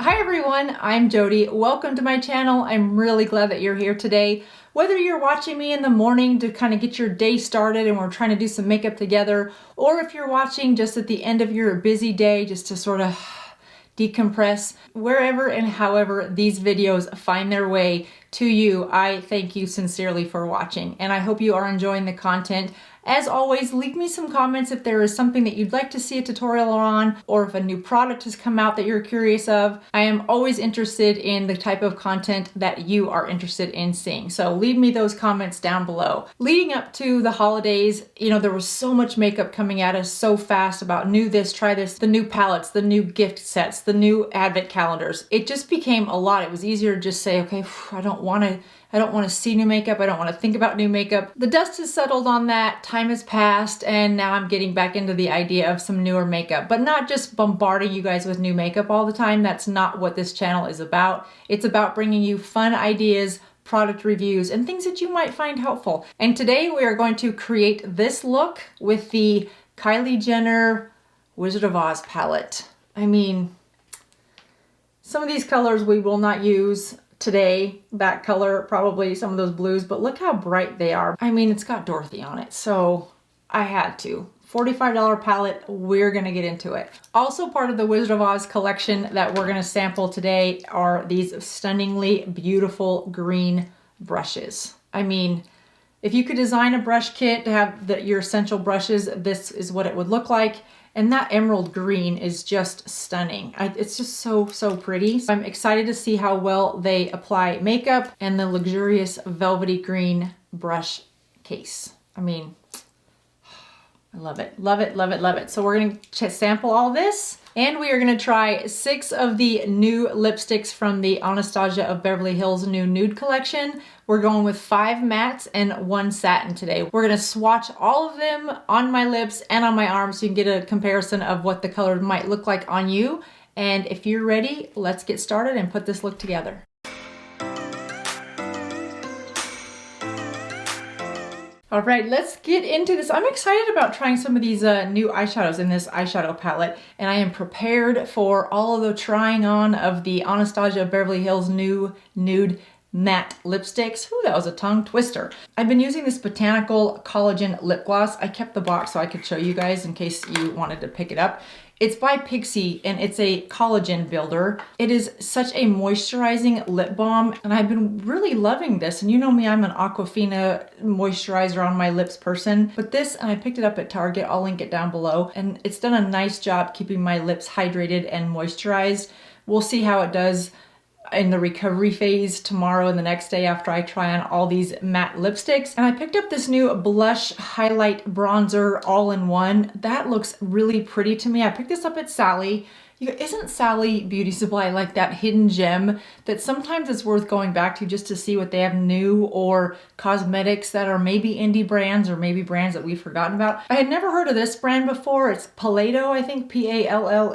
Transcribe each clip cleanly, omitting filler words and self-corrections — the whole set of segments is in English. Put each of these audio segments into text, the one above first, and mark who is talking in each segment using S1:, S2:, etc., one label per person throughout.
S1: Hi everyone, I'm Jody. Welcome to my channel. I'm really glad that you're here today. Whether you're watching me in the morning to kind of get your day started and we're trying to do some makeup together, or if you're watching just at the end of your busy day just to sort of decompress, wherever and however these videos find their way to you, I thank you sincerely for watching and I hope you are enjoying the content. As always, leave me some comments if there is something that you'd like to see a tutorial on, or if a new product has come out that you're curious of. I am always interested in the type of content that you are interested in seeing. So leave me those comments down below. Leading up to the holidays, there was so much makeup coming at us so fast about new this, try this, the new palettes, the new gift sets, the new advent calendars. It just became a lot. It was easier to just say, okay, I don't want to see new makeup. I don't want to think about new makeup. The dust has settled on that. Time has passed and now I'm getting back into the idea of some newer makeup, but not just bombarding you guys with new makeup all the time. That's not what this channel is about. It's about bringing you fun ideas, product reviews, and things that you might find helpful. And today we are going to create this look with the Kylie Jenner Wizard of Oz palette. I mean, some of these colors we will not use today. That color, probably some of those blues, but look how bright they are. I mean, it's got Dorothy on it, so I had to. $45 palette, we're gonna get into it. Also part of the Wizard of Oz collection that we're gonna sample today are these stunningly beautiful green brushes. I mean, if you could design a brush kit to have your essential brushes, this is what it would look like. And that emerald green is just stunning. It's just so pretty. I'm excited to see how well they apply makeup and the luxurious velvety green brush case. I mean, I love it, love it, love it, love it. So we're gonna sample all this and we are gonna try 6 of the new lipsticks from the Anastasia of Beverly Hills new nude collection. We're going with 5 mattes and 1 satin today. We're gonna swatch all of them on my lips and on my arms so you can get a comparison of what the color might look like on you. And if you're ready, let's get started and put this look together. All right, let's get into this. I'm excited about trying some of these new eyeshadows in this eyeshadow palette, and I am prepared for all of the trying on of the Anastasia of Beverly Hills new nude matte lipsticks. Ooh, that was a tongue twister. I've been using this Botanical Collagen lip gloss. I kept the box so I could show you guys in case you wanted to pick it up. It's by Pixi and it's a collagen builder. It is such a moisturizing lip balm and I've been really loving this. And you know me, I'm an Aquafina moisturizer on my lips person. But this, and I picked it up at Target, I'll link it down below. And it's done a nice job keeping my lips hydrated and moisturized. We'll see how it does in the recovery phase tomorrow and the next day after I try on all these matte lipsticks. And I picked up this new blush highlight bronzer all-in-one. That looks really pretty to me. I picked this up at Sally. Isn't Sally Beauty Supply like that hidden gem that sometimes it's worth going back to just to see what they have new, or cosmetics that are maybe indie brands or maybe brands that we've forgotten about? I had never heard of this brand before. It's Pallado, I think, P-A-L-L-A-D-I-O.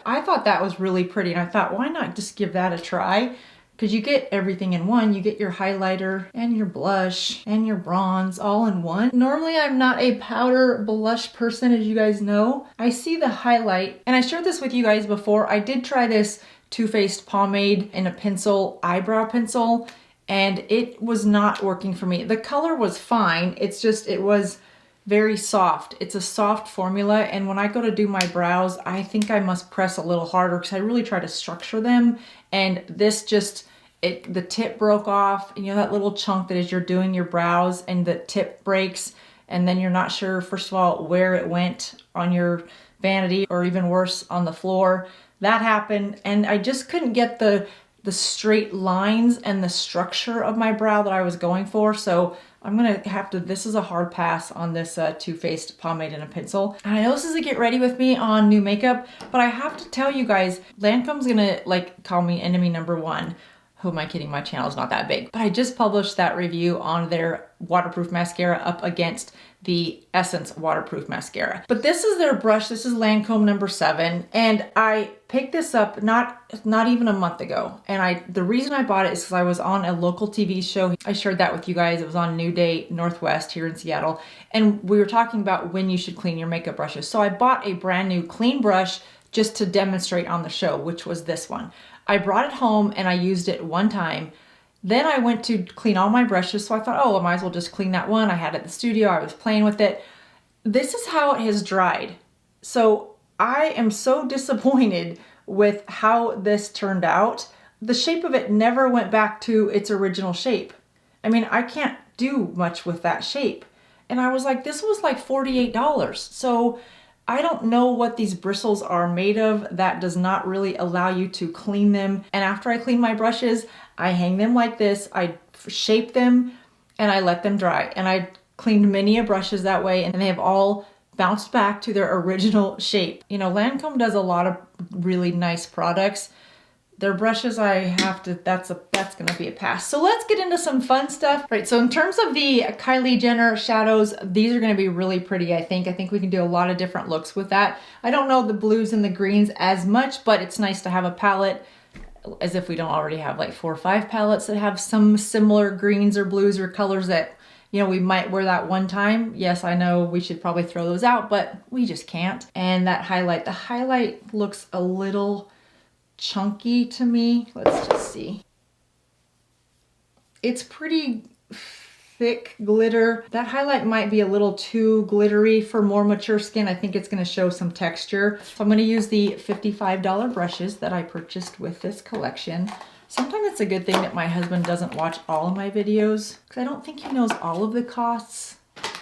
S1: I thought that was really pretty and I thought, why not just give that a try? Because you get everything in one. You get your highlighter and your blush and your bronze all in one. Normally I'm not a powder blush person, as you guys know. I see the highlight, and I shared this with you guys before. I did try this Too Faced pomade in a pencil, eyebrow pencil, and it was not working for me. The color was fine. It's just, it was very soft. It's a soft formula, and when I go to do my brows, I think I must press a little harder because I really try to structure them, and this just, the tip broke off. You know that little chunk that as you're doing your brows and the tip breaks, and then you're not sure, first of all, where it went on your vanity, or even worse, on the floor. That happened, and I just couldn't get the straight lines and the structure of my brow that I was going for. So I'm gonna have to, this is a hard pass on this Too Faced pomade and a pencil. And I know this is a get ready with me on new makeup, but I have to tell you guys, Lancome's gonna like call me enemy number 1. Who am I kidding? My channel is not that big. But I just published that review on their waterproof mascara up against the Essence waterproof mascara. But this is their brush. This is Lancome number 7. And I picked this up not even a month ago. And the reason I bought it is because I was on a local TV show. I shared that with you guys. It was on New Day Northwest here in Seattle. And we were talking about when you should clean your makeup brushes. So I bought a brand new clean brush just to demonstrate on the show, which was this one. I brought it home and I used it one time. Then I went to clean all my brushes, so I thought, oh, I might as well just clean that one. I had it at the studio, I was playing with it. This is how it has dried. So I am so disappointed with how this turned out. The shape of it never went back to its original shape. I mean, I can't do much with that shape. And I was like, this was like $48. So I don't know what these bristles are made of. That does not really allow you to clean them. And after I clean my brushes, I hang them like this. I shape them and I let them dry. And I cleaned many of brushes that way and they have all bounced back to their original shape. You know, Lancome does a lot of really nice products. Their brushes, I have to, that's gonna be a pass. So let's get into some fun stuff. Right, so in terms of the Kylie Jenner shadows, these are gonna be really pretty, I think. I think we can do a lot of different looks with that. I don't know the blues and the greens as much, but it's nice to have a palette, as if we don't already have like 4 or 5 palettes that have some similar greens or blues or colors that, you know, we might wear that one time. Yes, I know we should probably throw those out, but we just can't. And that highlight, the highlight looks a little chunky to me. Let's just see. It's pretty thick glitter. That highlight might be a little too glittery for more mature skin. I think it's going to show some texture. So I'm going to use the $55 brushes that I purchased with this collection. Sometimes it's a good thing that my husband doesn't watch all of my videos because I don't think he knows all of the costs,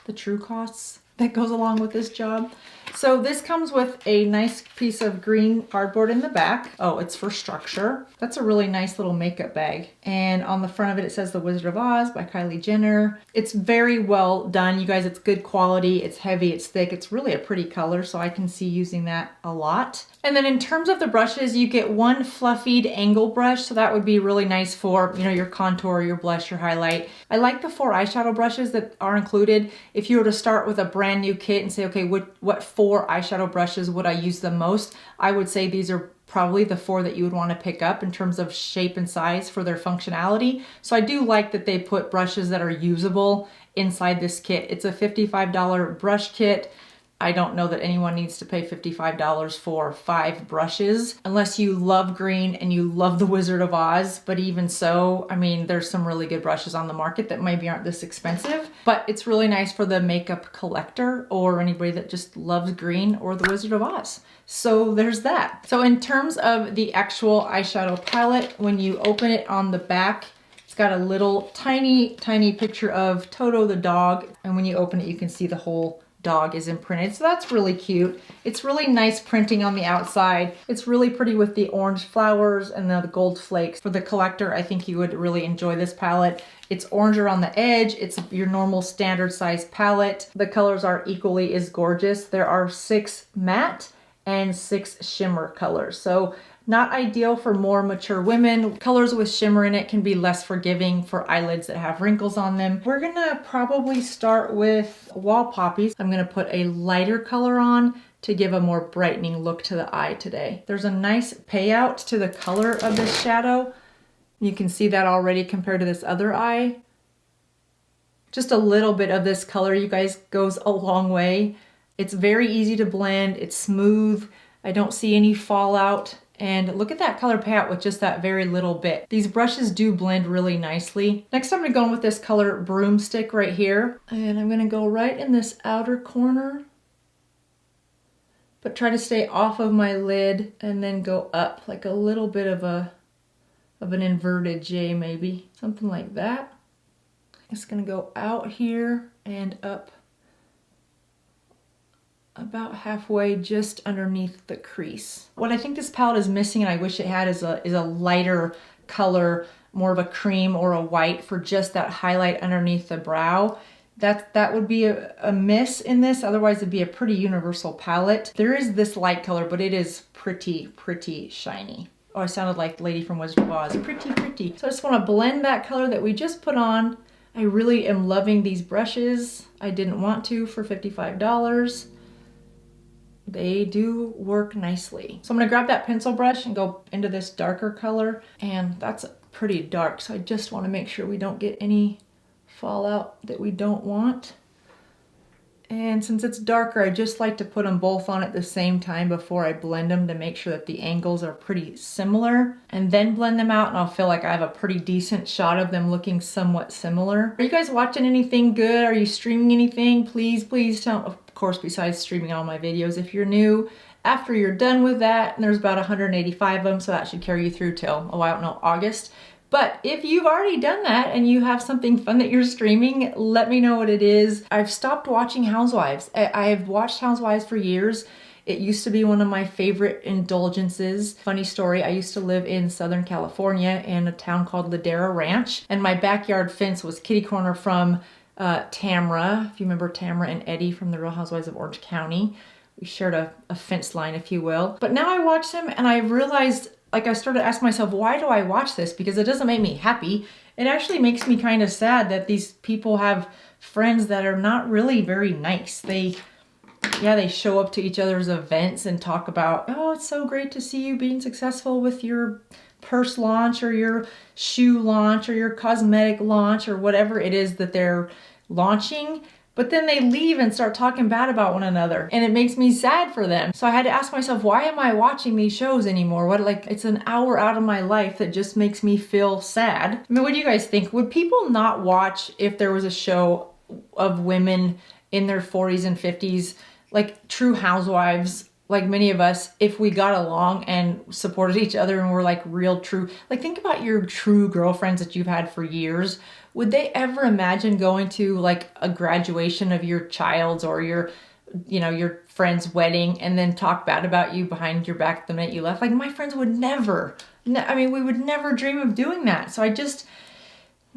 S1: the true costs that goes along with this job. So this comes with a nice piece of green cardboard in the back. Oh, it's for structure. That's a really nice little makeup bag. And on the front of it, it says The Wizard of Oz by Kylie Jenner. It's very well done. You guys, it's good quality. It's heavy, it's thick. It's really a pretty color, so I can see using that a lot. And then in terms of the brushes, you get one fluffied angle brush. So that would be really nice for, you know, your contour, your blush, your highlight. I like the 4 eyeshadow brushes that are included. If you were to start with a brand new kit and say, okay, what 4 eyeshadow brushes would I use the most? I would say these are probably the 4 that you would want to pick up in terms of shape and size for their functionality. So I do like that they put brushes that are usable inside this kit. It's a $55 brush kit. I don't know that anyone needs to pay $55 for 5 brushes unless you love green and you love the Wizard of Oz. But even so, I mean, there's some really good brushes on the market that maybe aren't this expensive, but it's really nice for the makeup collector or anybody that just loves green or the Wizard of Oz. So there's that. So in terms of the actual eyeshadow palette, when you open it on the back, it's got a little tiny picture of Toto the dog. And when you open it, you can see the whole dog is imprinted. So that's really cute. It's really nice printing on the outside. It's really pretty with the orange flowers and the gold flakes. For the collector, I think you would really enjoy this palette. It's orange around the edge. It's your normal standard size palette. The colors are equally as gorgeous. There are 6 matte and 6 shimmer colors. So not ideal for more mature women. Colors with shimmer in it can be less forgiving for eyelids that have wrinkles on them. We're gonna probably start with Wall Poppies. I'm gonna put a lighter color on to give a more brightening look to the eye today. There's a nice payout to the color of this shadow. You can see that already compared to this other eye. Just a little bit of this color, you guys, goes a long way. It's very easy to blend. It's smooth. I don't see any fallout. And look at that color payout with just that very little bit. These brushes do blend really nicely. Next I'm gonna go in with this color Broomstick right here. And I'm gonna go right in this outer corner, but try to stay off of my lid and then go up like a little bit of an inverted J maybe. Something like that. It's gonna go out here and up about halfway just underneath the crease. What I think this palette is missing and I wish it had is a lighter color, more of a cream or a white for just that highlight underneath the brow. That would be a miss in this, otherwise it'd be a pretty universal palette. There is this light color, but it is pretty shiny. Oh, I sounded like Lady from Wizard of Oz. Pretty, pretty. So I just want to blend that color that we just put on. I really am loving these brushes. I didn't want to for $55. They do work nicely. So I'm gonna grab that pencil brush and go into this darker color, and that's pretty dark, so I just wanna make sure we don't get any fallout that we don't want. And since it's darker, I just like to put them both on at the same time before I blend them to make sure that the angles are pretty similar, and then blend them out, and I'll feel like I have a pretty decent shot of them looking somewhat similar. Are you guys watching anything good? Are you streaming anything? Please, please tell, of course, besides streaming all my videos. If you're new, after you're done with that, and there's about 185 of them, so that should carry you through till, oh, I don't know, August. But if you've already done that and you have something fun that you're streaming, let me know what it is. I've stopped watching Housewives. I've watched Housewives for years. It used to be one of my favorite indulgences. Funny story, I used to live in Southern California in a town called Ladera Ranch, and my backyard fence was kitty corner from Tamra, if you remember Tamra and Eddie from The Real Housewives of Orange County. We shared a fence line, if you will. But now I watch them and I realized, like, I started asking myself, why do I watch this? Because it doesn't make me happy. It actually makes me kind of sad that these people have friends that are not really very nice. They show up to each other's events and talk about, oh, it's so great to see you being successful with your purse launch or your shoe launch or your cosmetic launch or whatever it is that they're launching. But then they leave and start talking bad about one another, and it makes me sad for them. So I had to ask myself, why am I watching these shows anymore? It's an hour out of my life that just makes me feel sad. I mean, what do you guys think? Would people not watch if there was a show of women in their 40s and 50s, like true housewives, like many of us, if we got along and supported each other and were like real true? Like, think about your true girlfriends that you've had for years. Would they ever imagine going to like a graduation of your child's or your friend's wedding and then talk bad about you behind your back the minute you left? Like, my friends would never, we would never dream of doing that. So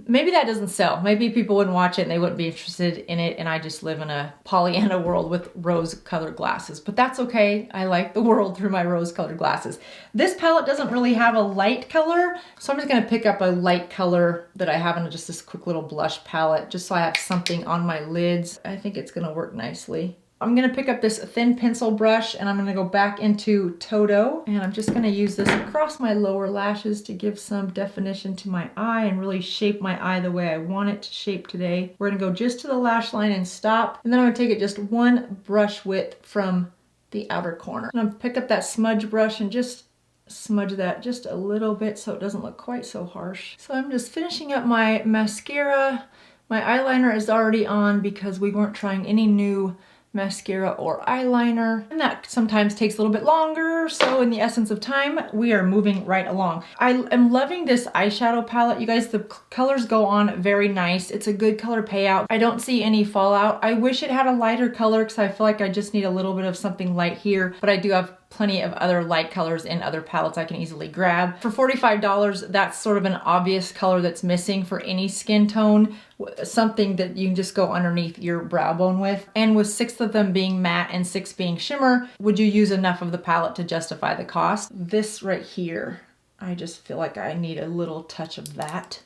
S1: maybe that doesn't sell. Maybe people wouldn't watch it and they wouldn't be interested in it, and I just live in a Pollyanna world with rose-colored glasses. But that's okay. I like the world through my rose-colored glasses. This palette doesn't really have a light color, so I'm just gonna pick up a light color that I have in just this quick little blush palette, just so I have something on my lids. I think it's gonna work nicely. I'm gonna pick up this thin pencil brush and I'm gonna go back into Toto, and I'm just gonna use this across my lower lashes to give some definition to my eye and really shape my eye the way I want it to shape today. We're gonna go just to the lash line and stop, and then I'm gonna take it just one brush width from the outer corner. And I'm gonna pick up that smudge brush and just smudge that just a little bit so it doesn't look quite so harsh. So I'm just finishing up my mascara. My eyeliner is already on because we weren't trying any new mascara or eyeliner, and that sometimes takes a little bit longer, so in the essence of time we are moving right along. I am loving this eyeshadow palette, you guys. The colors go on very nice. It's a good color payout. I don't see any fallout. I wish it had a lighter color because I feel like I just need a little bit of something light here, but I do have plenty of other light colors in other palettes I can easily grab. For $45, that's sort of an obvious color that's missing for any skin tone, something that you can just go underneath your brow bone with. And with 6 of them being matte and 6 being shimmer, would you use enough of the palette to justify the cost? This right here, I just feel like I need a little touch of that.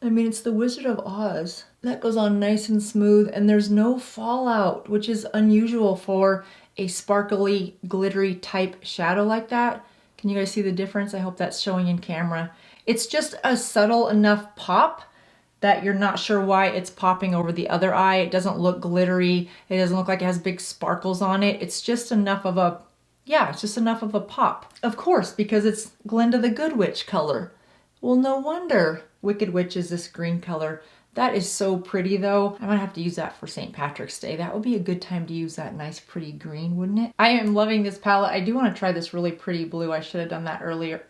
S1: I mean, it's the Wizard of Oz. That goes on nice and smooth, and there's no fallout, which is unusual for a sparkly, glittery type shadow like that. Can you guys see the difference? I hope that's showing in camera. It's just a subtle enough pop that you're not sure why it's popping over the other eye. It doesn't look glittery. It doesn't look like it has big sparkles on it. It's just enough of a, it's just enough of a pop. Of course, because it's Glinda the Good Witch color. Well, no wonder Wicked Witch is this green color. That is so pretty though. I might have to use that for St. Patrick's Day. That would be a good time to use that nice pretty green, wouldn't it? I am loving this palette. I do want to try this really pretty blue. I should have done that earlier.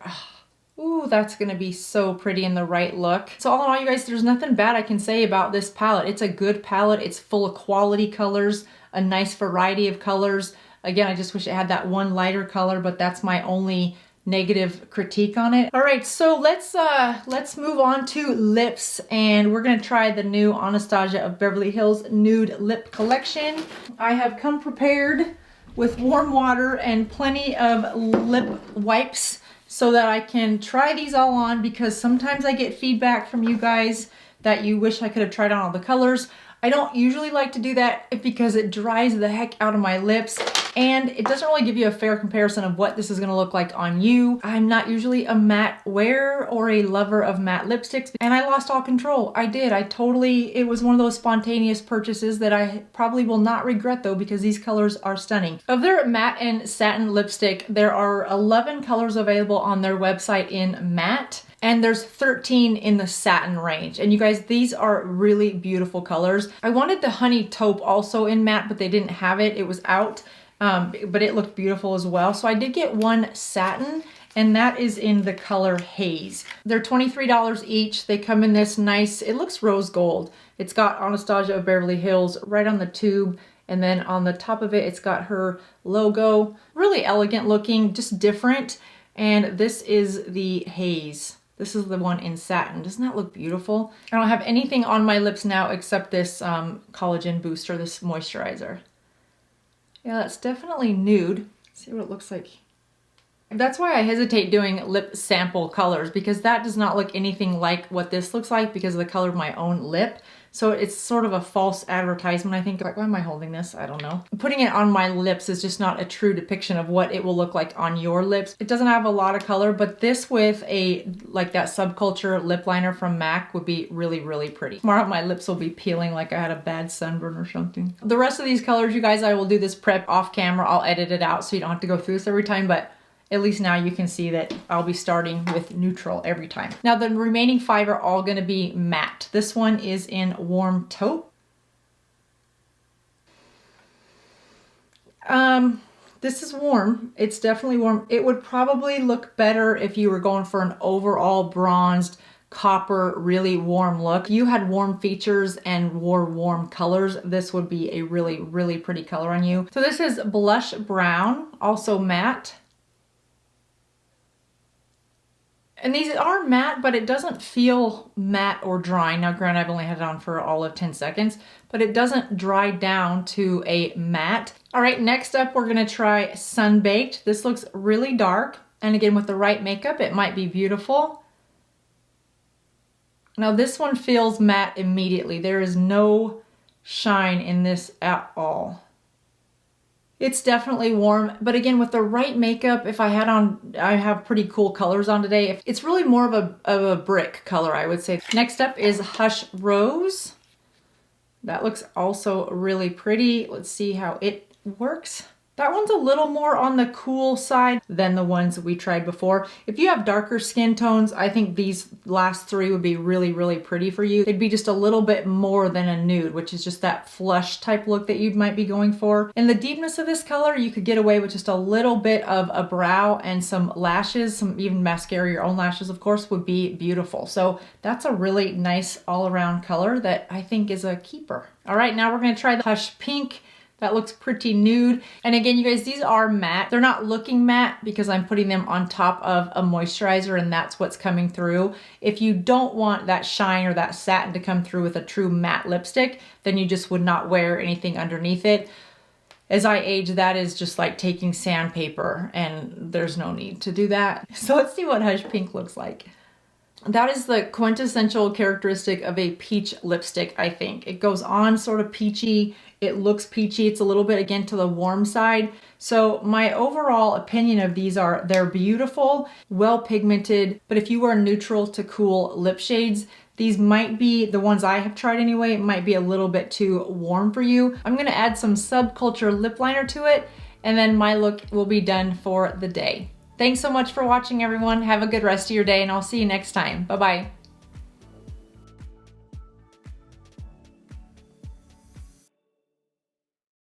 S1: Ooh, that's gonna be so pretty in the right look. So all in all, you guys, there's nothing bad I can say about this palette. It's a good palette. It's full of quality colors, a nice variety of colors. Again, I just wish it had that one lighter color, but that's my only negative critique on it. All right, so let's move on to lips, and we're gonna try the new Anastasia of Beverly Hills Nude Lip Collection. I have come prepared with warm water and plenty of lip wipes so that I can try these all on, because sometimes I get feedback from you guys that you wish I could have tried on all the colors. I don't usually like to do that because it dries the heck out of my lips and it doesn't really give you a fair comparison of what this is gonna look like on you. I'm not usually a matte wearer or a lover of matte lipsticks, and I lost all control. I did. It was one of those spontaneous purchases that I probably will not regret though, because these colors are stunning. Of their matte and satin lipstick, there are 11 colors available on their website in matte, and there's 13 in the satin range. And you guys, these are really beautiful colors. I wanted the honey taupe also in matte, but they didn't have it. It was out, but it looked beautiful as well. So I did get one satin, and that is in the color Haze. They're $23 each. They come in this nice, it looks rose gold. It's got Anastasia of Beverly Hills right on the tube, and then on the top of it, it's got her logo. Really elegant looking, just different. And this is the Haze. This is the one in satin. Doesn't that look beautiful? I don't have anything on my lips now except this collagen booster, this moisturizer. Yeah, that's definitely nude. Let's see what it looks like. That's why I hesitate doing lip sample colors, because that does not look anything like what this looks like because of the color of my own lip. So it's sort of a false advertisement, I think. Like, why am I holding this? I don't know. Putting it on my lips is just not a true depiction of what it will look like on your lips. It doesn't have a lot of color, but this with a, like that Subculture lip liner from MAC would be really, really pretty. Tomorrow my lips will be peeling like I had a bad sunburn or something. The rest of these colors, you guys, I will do this prep off camera. I'll edit it out so you don't have to go through this every time, but at least now you can see that I'll be starting with neutral every time. Now the remaining 5 are all gonna be matte. This one is in warm taupe. This is warm. It's definitely warm. It would probably look better if you were going for an overall bronzed, copper, really warm look. If you had warm features and wore warm colors, this would be a really, really pretty color on you. So this is blush brown, also matte. And these are matte, but it doesn't feel matte or dry. Now, granted, I've only had it on for all of 10 seconds, but it doesn't dry down to a matte. All right, next up, we're gonna try Sunbaked. This looks really dark. And again, with the right makeup, it might be beautiful. Now, this one feels matte immediately. There is no shine in this at all. It's definitely warm, but again, with the right makeup, if I had on, I have pretty cool colors on today. It's really more of a brick color, I would say. Next up is Hush Rose. That looks also really pretty. Let's see how it works. That one's a little more on the cool side than the ones we tried before. If you have darker skin tones, I think these last 3 would be really, really pretty for you. They'd be just a little bit more than a nude, which is just that flush type look that you might be going for. In the deepness of this color, you could get away with just a little bit of a brow and some lashes, some even mascara, your own lashes, of course, would be beautiful. So that's a really nice all-around color that I think is a keeper. All right, now we're gonna try the Hush Pink. That looks pretty nude. And again, you guys, these are matte. They're not looking matte because I'm putting them on top of a moisturizer and that's what's coming through. If you don't want that shine or that satin to come through with a true matte lipstick, then you just would not wear anything underneath it. As I age, that is just like taking sandpaper, and there's no need to do that. So let's see what Hush Pink looks like. That is the quintessential characteristic of a peach lipstick, I think. It goes on sort of peachy. It looks peachy. It's a little bit, again, to the warm side. So my overall opinion of these are they're beautiful, well pigmented, but if you are neutral to cool lip shades, these might be, the ones I have tried anyway, might be a little bit too warm for you. I'm gonna add some Subculture lip liner to it, and then my look will be done for the day. Thanks so much for watching, everyone. Have a good rest of your day, and I'll see you next time. Bye-bye.